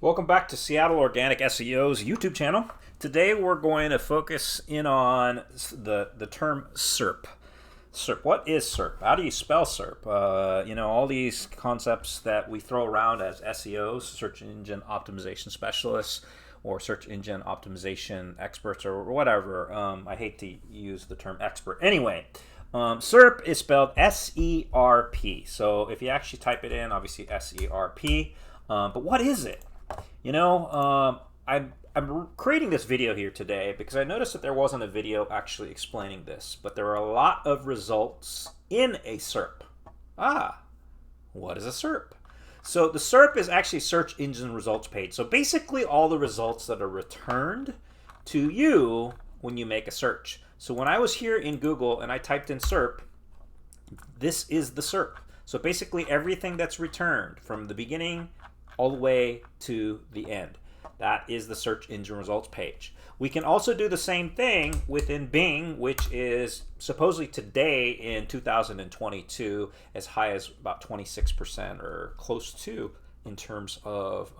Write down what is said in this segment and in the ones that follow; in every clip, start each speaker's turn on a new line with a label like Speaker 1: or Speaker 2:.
Speaker 1: Welcome back to Seattle Organic SEO's YouTube channel. Today we're going to focus in on the term SERP. SERP. What is SERP? How do you spell SERP? All these concepts that we throw around as SEOs, search engine optimization specialists, or search engine optimization experts, or whatever. I hate to use the term expert. Anyway, SERP is spelled S-E-R-P. So if you actually type it in, obviously S-E-R-P. But what is it? I'm creating this video here today because I noticed that there wasn't a video actually explaining this, but there are a lot of results in a SERP. What is a SERP? So the SERP is actually search engine results page. So basically all the results that are returned to you when you make a search. So when I was here in Google and I typed in SERP, this is the SERP. So basically everything that's returned from the beginning all the way to the end. That is the search engine results page. We can also do the same thing within Bing, which is supposedly today in 2022 as high as about 26% or close to in terms of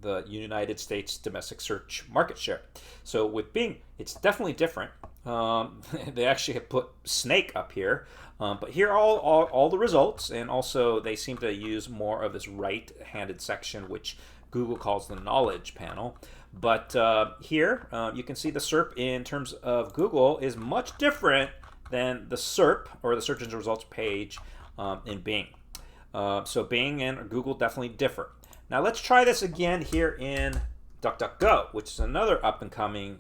Speaker 1: the United States domestic search market share. So with Bing, it's definitely different. They actually have put Snake up here. But here are all the results, and also they seem to use more of this right-handed section, which Google calls the knowledge panel. But here you can see the SERP in terms of Google is much different than the SERP, or the search engine results page, in Bing. So Bing and Google definitely differ. Now let's try this again here in DuckDuckGo, which is another up-and-coming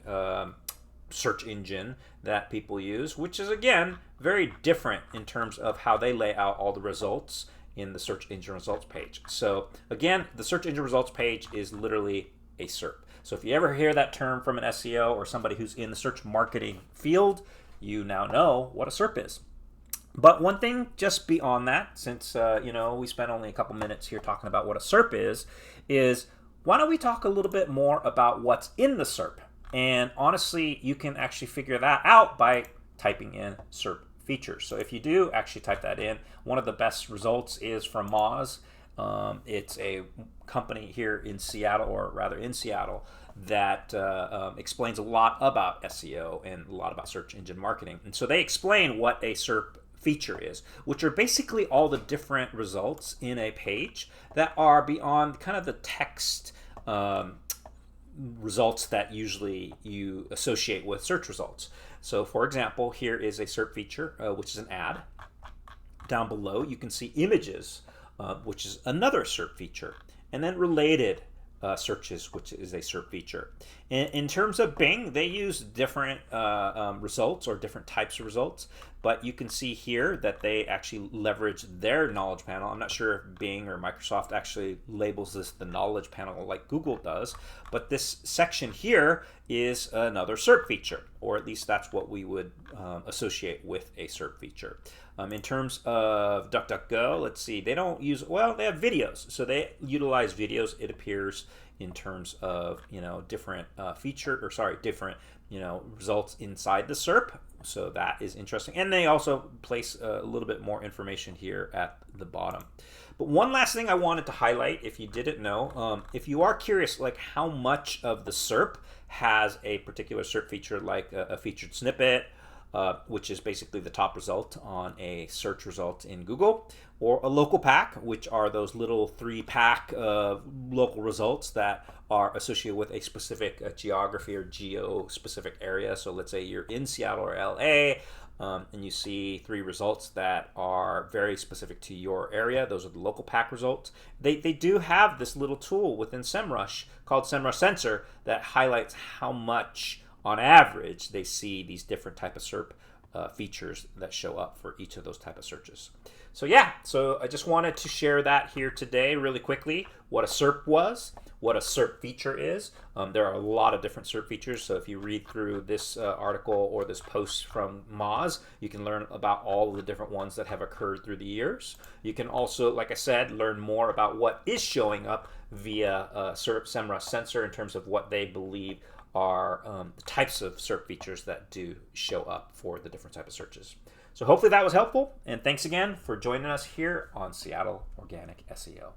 Speaker 1: search engine that people use, which is again very different in terms of how they lay out all the results in the search engine results page. So again, the search engine results page is literally a SERP. So if you ever hear that term from an SEO or somebody who's in the search marketing field, you now know what a SERP is. But one thing just beyond that, since we spent only a couple minutes here talking about what a SERP is why don't we talk a little bit more about what's in the SERP? And honestly, you can actually figure that out by typing in SERP Features. So if you do actually type that in, one of the best results is from Moz. It's a company here in Seattle, or rather in Seattle, that explains a lot about SEO and a lot about search engine marketing. And so they explain what a SERP feature is, which are basically all the different results in a page that are beyond kind of the text results that usually you associate with search results. So for example, here is a SERP feature, which is an ad. Down below, you can see images, which is another SERP feature, and then related searches, which is a SERP feature. In terms of Bing, they use different results or different types of results, but you can see here that they actually leverage their knowledge panel. I'm not sure if Bing or Microsoft actually labels this the knowledge panel like Google does, but this section here is another SERP feature, or at least that's what we would associate with a SERP feature. In terms of DuckDuckGo, let's see, they don't use, well, they have videos, so they utilize videos, it appears, in terms of different different results inside the SERP. So that is interesting, and they also place a little bit more information here at the bottom. But one last thing I wanted to highlight, if you didn't know, if you are curious, like how much of the SERP has a particular SERP feature, like a featured snippet, which is basically the top result on a search result in Google, or a local pack, which are those little 3-pack local results that are associated with a specific geography or geo-specific area. So let's say you're in Seattle or LA, and you see 3 results that are very specific to your area. Those are the local pack results. They do have this little tool within SERMRush called SERMRush Sensor that highlights how much on average they see these different type of SERP features that show up for each of those type of searches. So yeah, so I just wanted to share that here today really quickly, what a SERP was, what a SERP feature is. There are a lot of different SERP features, so if you read through this article or this post from Moz, you can learn about all of the different ones that have occurred through the years. You can also, like I said, learn more about what is showing up via SERMRush Sensor in terms of what they believe are the types of SERP features that do show up for the different type of searches. So hopefully that was helpful, and thanks again for joining us here on Seattle Organic SEO.